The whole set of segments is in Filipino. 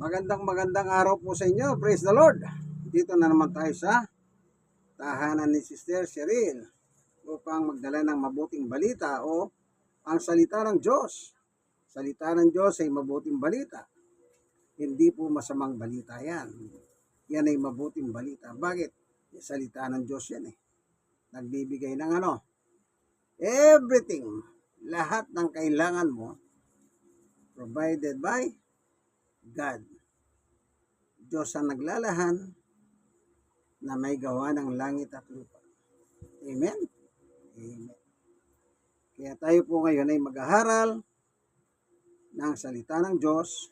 Magandang araw po sa inyo. Praise the Lord. Dito na naman tayo sa tahanan ni Sister Cheryl upang magdala ng mabuting balita o ang salita ng Diyos. Salita ng Diyos ay mabuting balita. Hindi po masamang balita yan. Yan ay mabuting balita. Bakit? Yung salita ng Diyos yan eh. Nagbibigay ng everything. Lahat ng kailangan mo provided by God. Diyos ang naglalahan na may gawa ng langit at lupa. Amen? Amen. Kaya tayo po ngayon ay mag-aaral ng salita ng Diyos.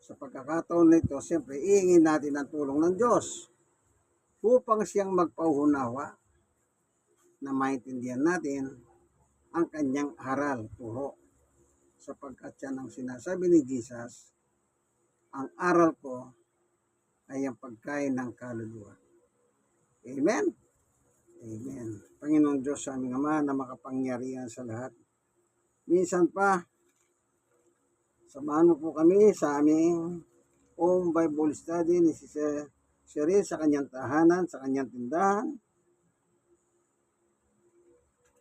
Sa pagkakataon nito, siyempre, iingin natin ang tulong ng Diyos upang siyang magpauhunawa na maintindihan natin ang kanyang aral, turo. Sapagkat yan ang sinasabi ni Jesus, ang aral ko ay ang pagkain ng kaluluwa. Amen? Amen. Panginoon Diyos sa aming Ama na makapangyarihan sa lahat. Minsan pa, samahan mo po kami sa aming home Bible study ni Sister Cheryl sa kanyang tahanan, sa kanyang tindahan,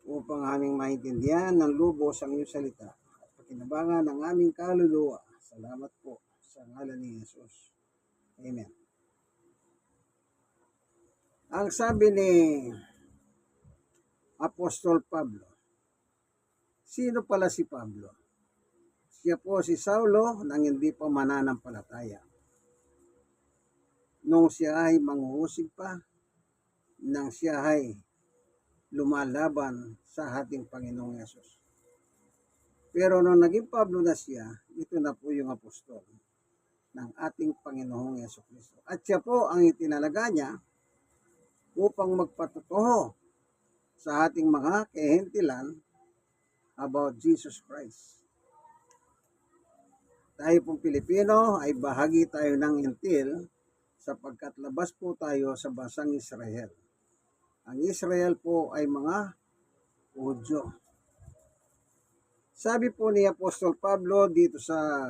upang aming maintindihan ng lubos ang iyong salita at pakinabangan ng aming kaluluwa. Salamat po sa ngalan ni Jesus. Amen. Ang sabi ni Apostol Pablo, sino pala si Pablo? Siya po si Saulo nang hindi pa mananampalataya. Nung siya ay manghuhusig pa, nang siya ay lumalaban sa ating Panginoong Yesus. Pero nung naging Pablo na siya, ito na po yung apostol ng ating Panginoong Yesu-Kristo. At siya po ang itinalaga niya upang magpatotoo sa ating mga kahentilan about Jesus Christ. Tayo pong Pilipino ay bahagi tayo ng Intil sapagkat labas po tayo sa bansang Israel. Ang Israel po ay mga Hudyo. Sabi po ni Apostol Pablo dito sa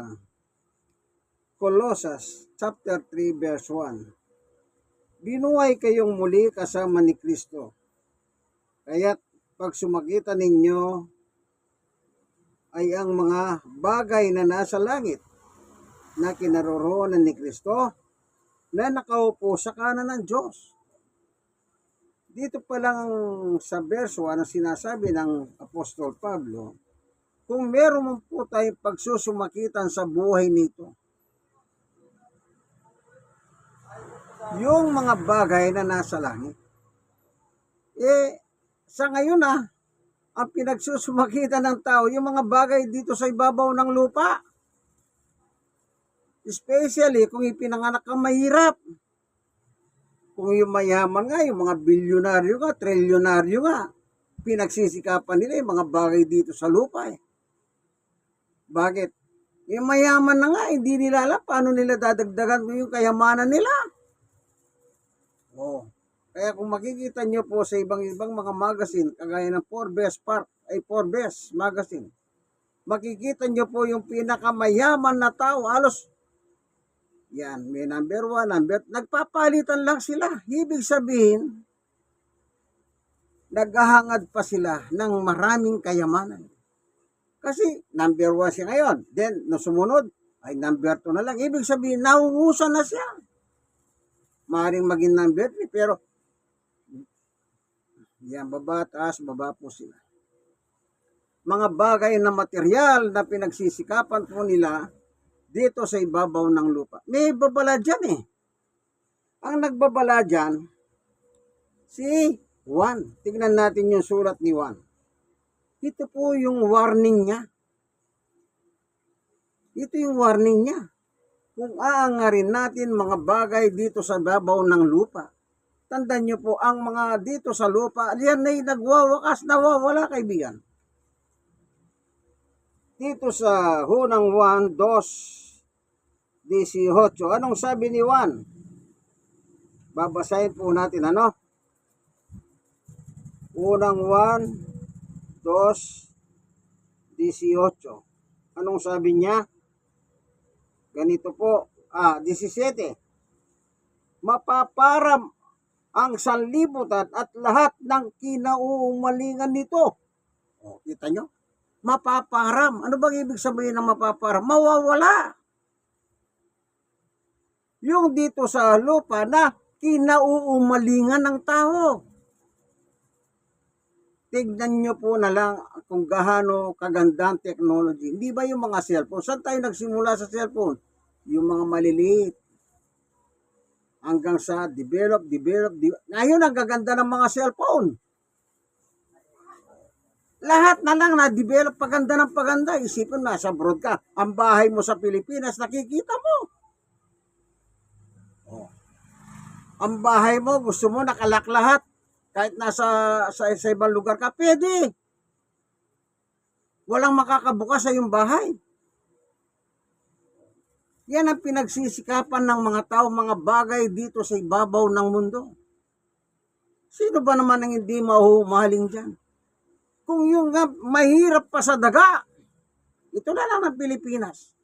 Colossus chapter 3 verse 1. Binuhay kayong muli kasama ni Kristo. Kaya't pag sumakita ninyo ay ang mga bagay na nasa langit na kinaroroonan ni Kristo na nakaupo sa kanan ng Diyos. Dito pa lang sa verse 1 ang sinasabi ng Apostol Pablo, kung meron po tayong pagsusumakitan sa buhay nito, yung mga bagay na nasa langit, sa ngayon ang pinagsusumakitan ng tao, yung mga bagay dito sa ibabaw ng lupa. Especially kung ipinanganak kang mahirap. Kung yung mayaman nga, yung mga bilyonaryo nga, trilyonaryo nga, pinagsisikapan nila yung mga bagay dito sa lupa Bakit? Yung mayaman na nga, hindi nila alam paano nila dadagdagan yung kayamanan nila. Kaya kung makikita nyo po sa ibang mga magazine, kagaya ng Forbes magazine, makikita nyo po yung pinakamayaman na tao, halos, yan, may number 1, nagpapalitan lang sila. Ibig sabihin, naghahangad pa sila ng maraming kayamanan. Kasi number 1 siya ngayon, then no sumunod, ay number 2 na lang. Ibig sabihin, nauusan na siya. Maaaring maging number 3, pero yan, baba, taas, baba po sila. Mga bagay na material na pinagsisikapan po nila dito sa ibabaw ng lupa. May babala dyan Ang nagbabala dyan, si Juan. Tignan natin yung sulat ni Juan. Ito po yung warning niya. Ito yung warning niya. Kung aangarin natin mga bagay dito sa ibabaw ng lupa, tandaan nyo po, ang mga dito sa lupa, yan ay nagwawakas, nawawala, kaibigan. Dito sa Hunang 1:2:18, anong sabi ni Juan? Babasahin po natin, Unang 1:2:18. Anong sabi niya? Ganito po, 17. Mapaparam ang sanlibutan at lahat ng kinauumalingan nito. O, kita nyo? Mapaparam. Ano bang ibig sabihin ng mapaparam? Mawawala. Yung dito sa lupa na kinauumalingan ng tao. Tignan nyo po na lang kung gaano kagandang technology. Hindi ba yung mga cellphone? Saan tayo nagsimula sa cellphone? Yung mga maliliit. Hanggang sa develop. Ngayon, ang gaganda ng mga cellphone. Lahat na lang na-develop paganda ng paganda. Isipin, nasa abroad ka. Ang bahay mo sa Pilipinas, nakikita mo. Oh. Ang bahay mo, gusto mo nakalak lahat. Kahit sa ibang lugar ka, pwede. Walang makakabukas sa iyong bahay. Yan ang pinagsisikapan ng mga tao, mga bagay dito sa ibabaw ng mundo. Sino ba naman ang hindi mahuhumaling dyan? Kung yung mahirap pa sa daga, ito na lang ng Pilipinas.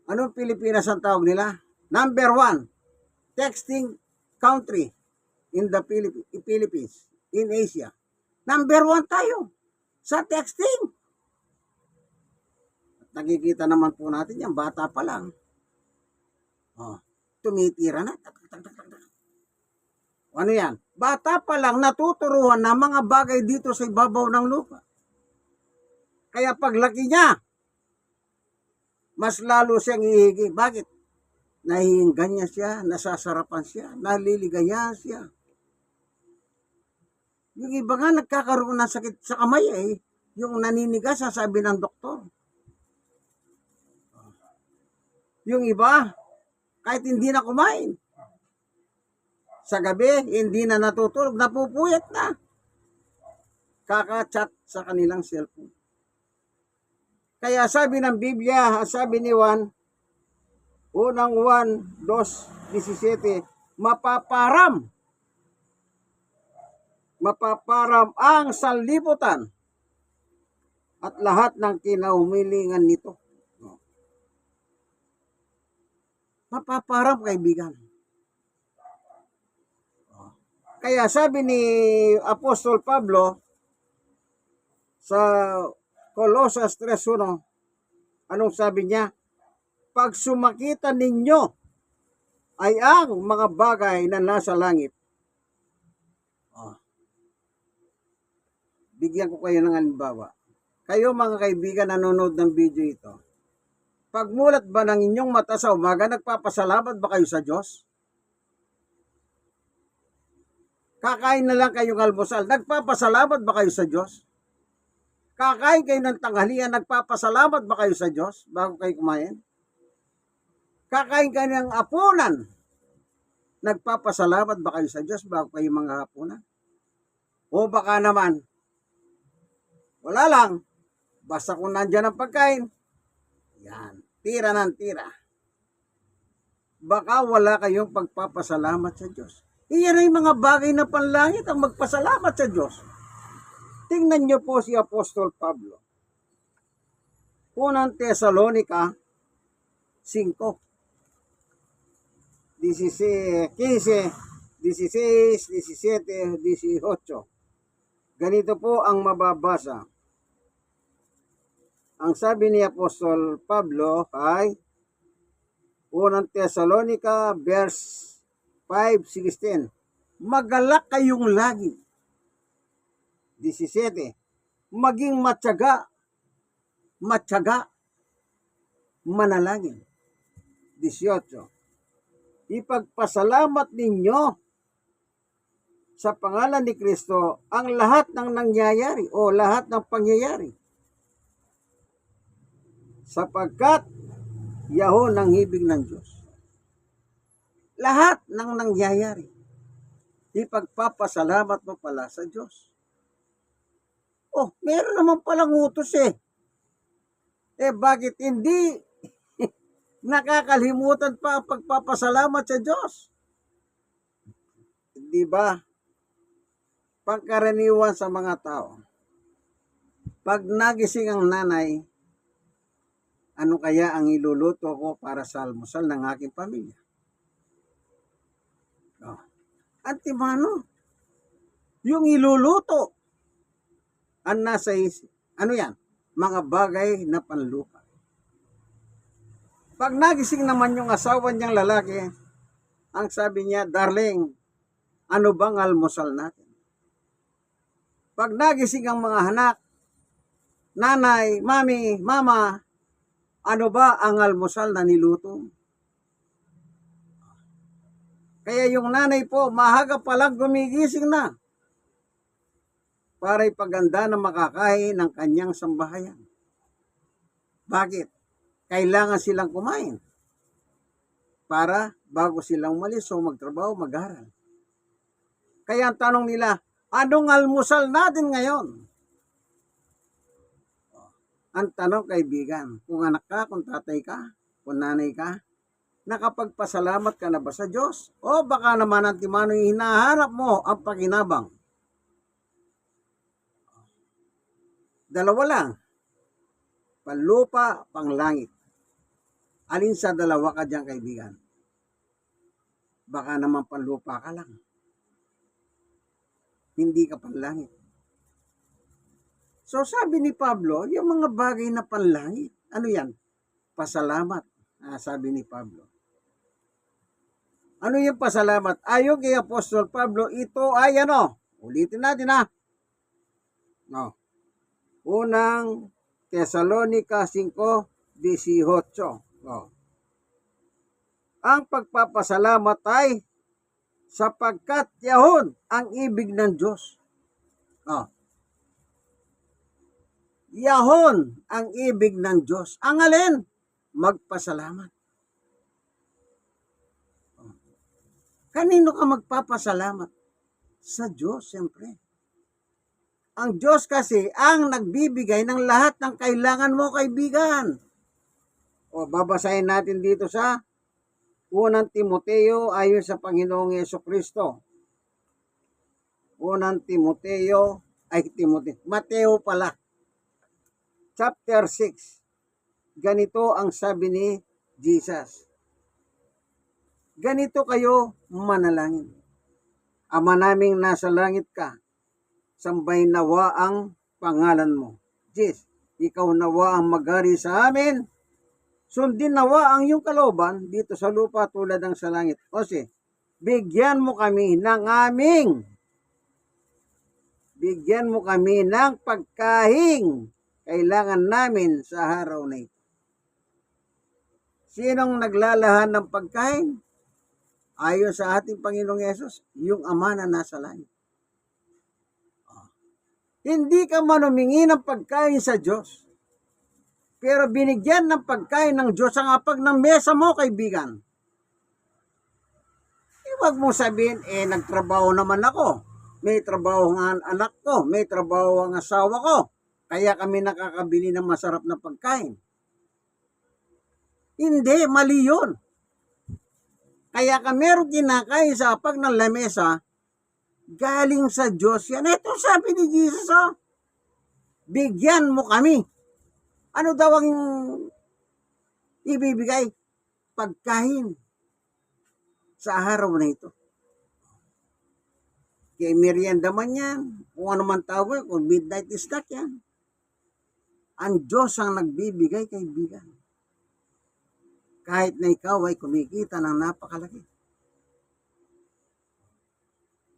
Anong Pilipinas ang tawag nila? Number 1, texting country in the Philippines, in Asia. Number 1 tayo sa texting. Nakikita naman po natin yan, bata pa lang. Tumitira na. Ano yan? Bata pa lang natuturuan ng mga bagay dito sa ibabaw ng lupa. Kaya paglaki niya, mas lalo siyang ihigi. Bakit? Nahihingan niya siya, nasasarapan siya, naliligayahan siya. Yung iba nga nagkakaroon ng sakit sa kamay yung naninigas, sabi ng doktor. Yung iba, kahit hindi na kumain, sa gabi, hindi na natutulog, napupuyat na. Kaka-chat sa kanilang cellphone. Kaya sabi ng Biblia, sabi ni Juan, unang 1:2:17, mapaparam ang sanlibutan at lahat ng kinaumilingan nito. Mapaparam, kaibigan. Kaya sabi ni Apostol Pablo sa Colosas 3:1, anong sabi niya? Pag sumakita ninyo ay ang mga bagay na nasa langit. Bigyan ko kayo ng halimbawa. Kayo mga kaibigan nanonood ng video ito. Pagmulat ba ng inyong mata sa umaga, nagpapasalamat ba kayo sa Diyos? Kakain na lang kayong almusal, nagpapasalamat ba kayo sa Diyos? Kakain kayo ng tanghalian, nagpapasalamat ba kayo sa Diyos bago kayo kumain? Kakain kayo ng hapunan, nagpapasalamat ba kayo sa Diyos bago kayo mga hapunan? O baka naman, wala lang, basta kung nandyan ang pagkain, yan, tira ng tira. Baka wala kayong pagpapasalamat sa Diyos. Iyan ay mga bagay na panlangit ang magpasalamat sa Diyos. Tingnan niyo po si Apostol Pablo. Unang Tesalonica 5, 15, 16, 17, 18. Ganito po ang mababasa. Ang sabi ni Apostol Pablo ay unang Tesalonica verse 5:16. Magalak kayong lagi. 17. Maging matyaga, manalangin. 18. Ipagpasalamat ninyo sa pangalan ni Kristo ang lahat ng nangyayari o lahat ng pangyayari. Sapagkat yahon ang ibig ng Diyos. Lahat ng nangyayari, ipagpapasalamat mo pala sa Diyos. Meron naman palang utos bakit hindi nakakalimutan pa ang pagpapasalamat sa Diyos? Di ba? Pagkaraniwan sa mga tao. Pag nagising ang nanay, Ano kaya ang iluluto ko para sa almusal ng aking pamilya? Oh. Antimano, yung iluluto, ang nasa isip. Ano yan? Mga bagay na panlupa. Pag nagising naman yung asawa niyang lalaki, ang sabi niya, darling, ano bang almusal natin? Pag nagising ang mga anak, nanay, mami, mama, ano ba ang almusal na niluto? Kaya yung nanay po, mahaga pa lang gumigising na para ipaganda na makakain ng kanyang sambahayan. Bakit? Kailangan silang kumain para bago silang umalis o magtrabaho, mag-aral. Kaya ang tanong nila, anong almusal natin ngayon? Ang tanong, kaibigan, kung anak ka, kung tatay ka, kung nanay ka, nakapagpasalamat ka na ba sa Diyos? O baka naman Antimano, hinahanap mo ang pakinabang? Dalawa lang, panlupa, panglangit. Alin sa dalawa ka dyan, kaibigan? Baka naman panlupa ka lang. Hindi ka panlangit. So sabi ni Pablo, yung mga bagay na panlangit, ano yan? Pasalamat, sabi ni Pablo. Ano yung pasalamat? Ayon kay Apostol Pablo, ito ay ano? Ulitin natin ha. No. Unang Tesalonica 5:18. No. Ang pagpapasalamat ay sapagkat yahon ang ibig ng Diyos. No. Yahon ang ibig ng Diyos. Ang alin? Magpasalamat. Kanino ka magpapasalamat? Sa Diyos, siyempre. Ang Diyos kasi ang nagbibigay ng lahat ng kailangan mo, kaibigan. O, babasahin natin dito sa Unang Timoteo ayon sa Panginoong Jesucristo. Unang Timoteo, Mateo pala. Chapter 6. Ganito ang sabi ni Jesus. Ganito kayo manalangin. Ama naming nasa langit ka, sambay nawa ang pangalan mo. Jesus, ikaw nawa ang magari sa amin. Sundin nawa ang iyong kalooban dito sa lupa tulad ng sa langit. O bigyan mo kami ng pagkahing kailangan namin sa araw na ito. Sinong naglalahan ng pagkain? Ayon sa ating Panginoong Yesus, yung Ama na nasa langit. Hindi ka man humingi ng pagkain sa Diyos, pero binigyan ng pagkain ng Diyos ang apag ng mesa mo, kaibigan. Huwag mo sabihin, nagtrabaho naman ako. May trabaho ang anak ko, may trabaho ang asawa ko. Kaya kami nakakabili ng masarap na pagkain. Hindi, mali yun. Kaya ka meron kinakain sa apag ng lamesa, galing sa Diyos yan. Ito sabi ni Jesus, bigyan mo kami. Ano daw ang ibibigay? Pagkain sa araw na ito. Kaya merienda man yan, kung ano man tawag, kung midnight snack yan. Ang Diyos ang nagbibigay, kaibigan. Kahit na ikaw ay kumikita ng napakalaki.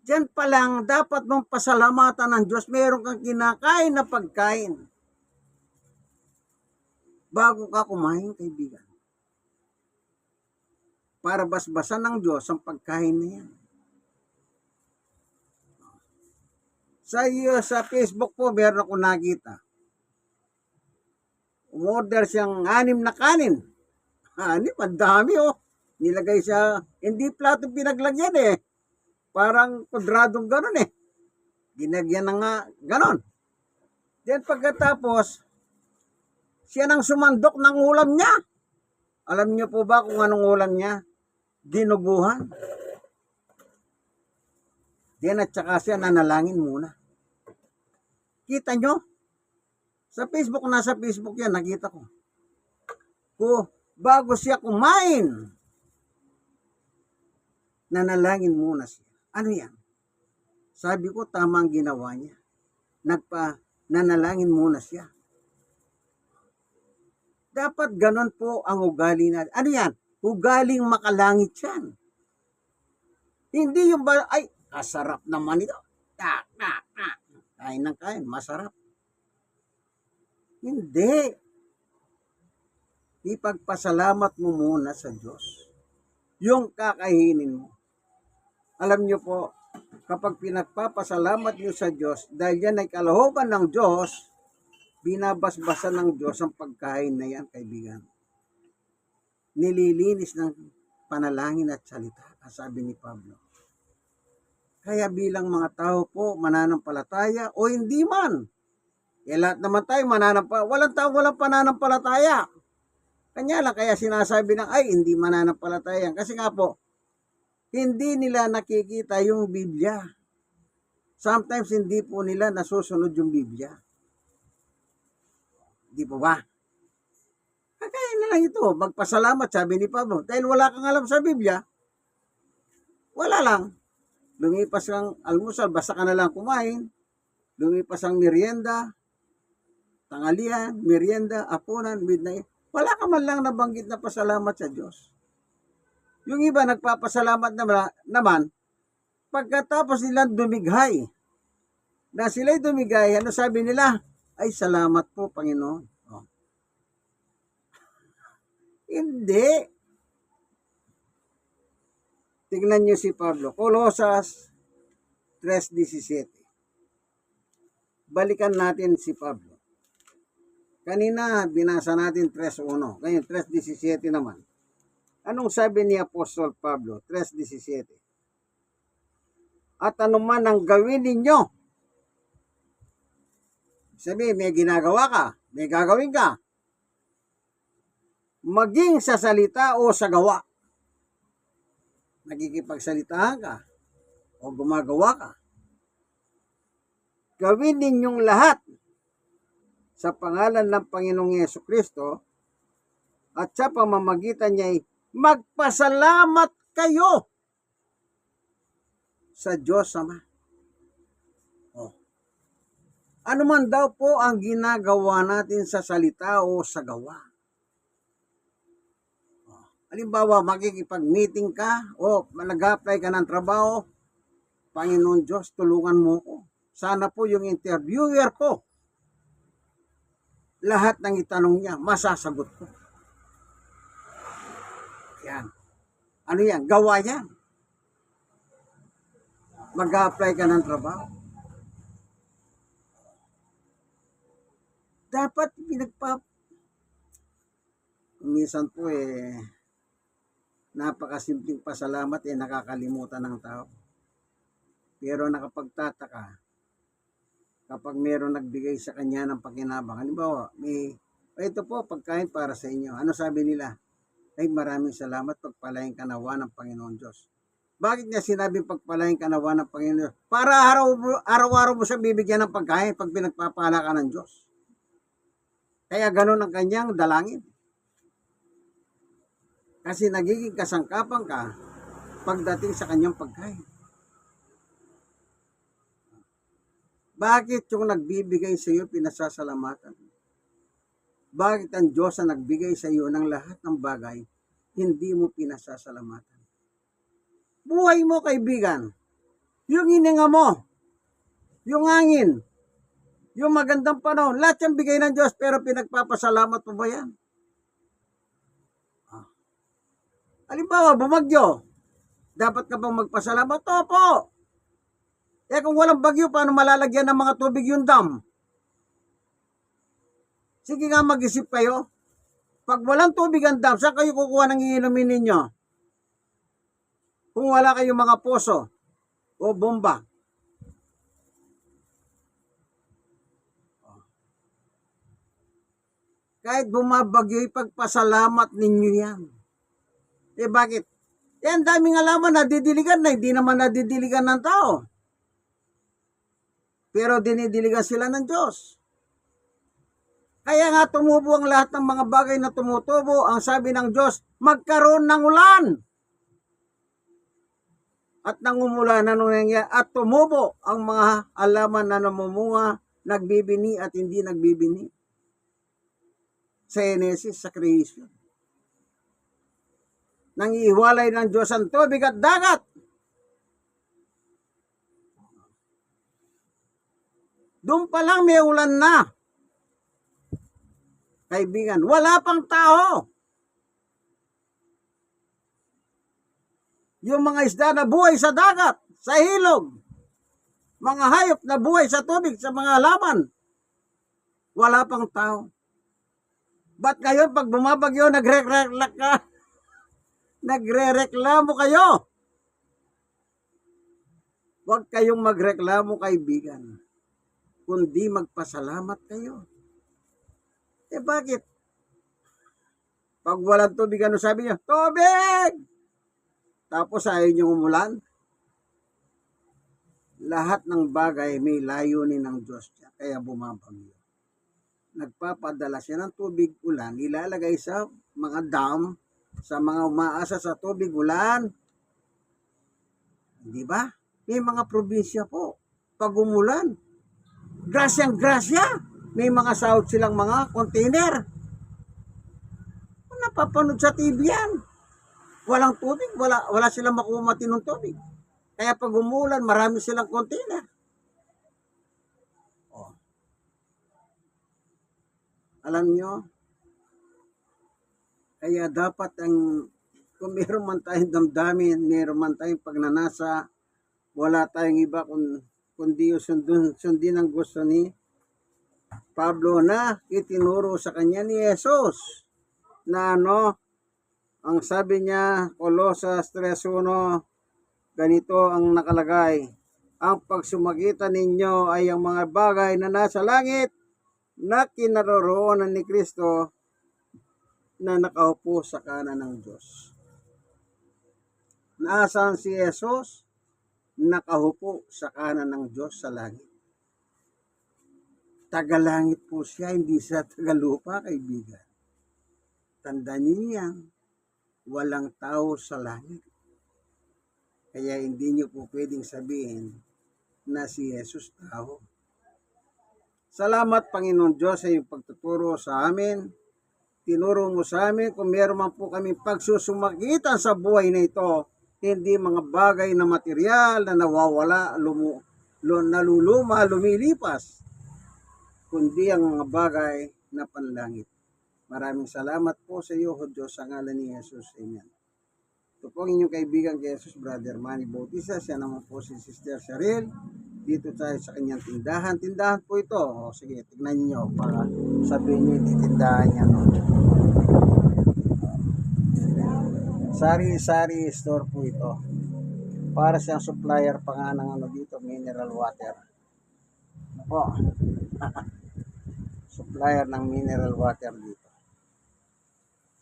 Diyan pa lang, dapat mong pasalamatan ng Diyos, meron kang kinakain na pagkain. Bago ka kumain, kaibigan. Para basbasan ng Diyos ang pagkain na yan. Sa Facebook po, meron ako nakita. Umorder siyang 6 na kanin. 6, ang dami Nilagay siya, hindi plato pinaglagyan Parang kwadradong gano'n Ginagyan na nga gano'n. Then pagkatapos, siya nang sumandok ng ulam niya. Alam niyo po ba kung anong ulam niya? Dinuguhan. Then at saka siya nanalangin muna. Kita nyo? Sa Facebook, nasa Facebook yan, nakita ko. bago siya kumain, nanalangin muna siya. Ano yan? Sabi ko, tama ang ginawa niya. Nanalangin muna siya. Dapat ganon po ang ugali natin. Ano yan? Ugaling makalangit yan. Hindi yung ay, kasarap naman ito. Kain ng kain, masarap. Hindi. Ipagpasalamat mo muna sa Diyos. Yung kakainin mo. Alam niyo po, kapag pinagpapasalamat niyo sa Diyos, dahil yan ay kalooban ng Diyos, binabasbasan ng Diyos ang pagkain na yan, kaibigan. Nililinis ng panalangin at salita, sabi ni Pablo. Kaya bilang mga tao po, mananampalataya o hindi man, lahat naman tayo mananampalataya. Walang tao, walang pananampalataya. Kanya lang, kaya sinasabi ng, ay, hindi mananampalataya. Kasi nga po, hindi nila nakikita yung Biblia. Sometimes, hindi po nila nasusunod yung Biblia. Di po ba? Kaya na lang ito, magpasalamat, sabi ni Pablo. Dahil wala kang alam sa Biblia, wala lang. Lumipas ang almusal, basta ka na lang kumain. Lumipas ang merienda, tanghalian, merienda, apunan, midnight. Wala ka man lang nabanggit na pasalamat sa Diyos. Yung iba nagpapasalamat naman pagkatapos nilang dumighay. Na sila'y dumighay, ano sabi nila? Ay, salamat po, Panginoon. Oh. Hindi. Tingnan niyo si Pablo. Colosas 3:17. Balikan natin si Pablo. Kanina, binasa natin 3:1. Ngayon, 3:17 naman. Anong sabi ni Apostol Pablo? 3:17. At anuman ang gawin ninyo. Sabi, may ginagawa ka. May gagawin ka. Maging sa salita o sa gawa. Nagkikipagsalitaan ka o gumagawa ka. Gawin ninyong lahat sa pangalan ng Panginoong Jesucristo at sa pamamagitan niya magpasalamat kayo sa Diyos Ama. Oh. Ano man daw po ang ginagawa natin sa salita o sa gawa. Halimbawa, makikipag-meeting ka o nag-apply ka ng trabaho, Panginoon Diyos, tulungan mo ko. Sana po yung interviewer ko, lahat ng itanong niya, masasagot ko. Yan. Ano yan? Gawa yan. Mag-apply ka ng trabaho. Dapat minsan po napakasimpleng pasalamat nakakalimutan ng tao. Pero nakapagtataka kapag meron nagbigay sa kanya ng pakinabang. Halimbawa, ito po pagkain para sa inyo. Ano sabi nila? Ay, maraming salamat, pagpalain ka nawa ng Panginoon Diyos. Bakit niya sinabing pagpalain ka nawa ng Panginoon Diyos? Para araw-araw mo siya bibigyan ng pagkain pag pinagpapala ka ng Diyos. Kaya ganun ang kanyang dalangin. Kasi nagiging kasangkapan ka pagdating sa kanyang pagkain. Bakit yung nagbibigay sa iyo pinasasalamatan? Bakit ang Diyos na nagbigay sa iyo ng lahat ng bagay, hindi mo pinasasalamatan? Buhay mo, kaibigan. Yung hininga mo, yung hangin, yung magandang panahon, lahat yung bigay ng Diyos, pero pinagpapasalamat mo ba yan? Halimbawa, bumagyo. Dapat ka bang magpasalamat? Opo. Kung walang bagyo, paano malalagyan ng mga tubig yung dam? Sige nga, mag-isip kayo. Pag walang tubig ang dam, saan kayo kukuha ng iinumin ninyo? Kung wala kayong mga poso o bomba. Kahit bumabagyo, ipagpasalamat ninyo yan. Bakit? Ang daming alaman nadidiligan na, hindi naman nadidiligan ng tao. Pero dinidiligan sila ng Diyos. Kaya nga tumubo ang lahat ng mga bagay na tumutubo. Ang sabi ng Diyos, magkaroon ng ulan. At nangumula na nangyayari at tumubo ang mga halaman na namumunga, nagbibini at hindi nagbibini. Sa Genesis, sa creation. Nangihiwalay ng Diyos ang tubig at dagat. Doon pa lang may ulan na. Kaibigan, wala pang tao. Yung mga isda na buhay sa dagat, sa ilog, mga hayop na buhay sa tubig, sa mga halaman, wala pang tao. Ba't ngayon pag bumabagyo, nagre-reklamo kayo? Huwag kayong magreklamo, kaibigan, kundi magpasalamat kayo. Bakit? Pag walang tubig, ano sabi niyo? Tubig! Tapos ayaw niyong umulan? Lahat ng bagay may layunin ng Diyos niya, kaya bumabagyo. Nagpapadala siya ng tubig ulan, ilalagay sa mga dam, sa mga umaasa sa tubig ulan. Di ba? May mga probinsya po, pag umulan, grasyang grasya, may mga sahod silang mga container. Napapanood sa TV yan. Walang tubig, wala silang makuha matinong tubig. Kaya pag umulan, marami silang container. Oh. Alam nyo, kaya dapat kung meron man tayong damdamin, meron man tayong pagnanasa, wala tayong iba kundi sundin ang gusto ni Pablo na itinuro sa kanya ni Jesus. Na ang sabi niya, Colosas 3:1, ganito ang nakalagay, ang pagsumagitan ninyo ay ang mga bagay na nasa langit na kinaroroonan ni Kristo na nakaupo sa kanan ng Diyos. Nasaan si Jesus? Nakaupo sa kanan ng Diyos sa langit. Tagalangit po siya, hindi siya tagalupa, kaibigan. Tandaan niyo yan, walang tao sa langit. Kaya hindi niyo po pwedeng sabihin na si Jesus tao. Salamat, Panginoon Diyos, sa iyong pagtuturo sa amin. Tinuro mo sa amin kung meron man po kami pagsusumagitan sa buhay na ito, hindi mga bagay na material na nawawala, naluluma, lumilipas, kundi ang mga bagay na panlangit. Maraming salamat po sa iyo, O Diyos, sa ngalan ni Jesus. Amen. Ito po ang inyong kaibigan kay Jesus, Brother Manny Bautista. Siya naman po si Sister Cheryl. Dito tayo sa kanyang tindahan. Tindahan po ito. O, sige, tignan niyo para sabihin niyo yung tindahan niya. No? Sari-sari store po ito. Para siyang supplier pa nga ng dito, mineral water. Po. Supplier ng mineral water dito.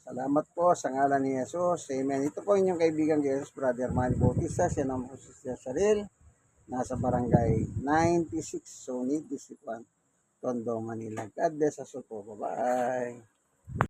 Salamat po sa ngalan ni Jesus. Amen. Ito po inyong kaibigan Jesus, Brother Manny Bautista. Siya naman po si Cheryl. Nasa barangay 96, Sunit, District 1, Tondo, Manila. God bless us all po. Bye-bye.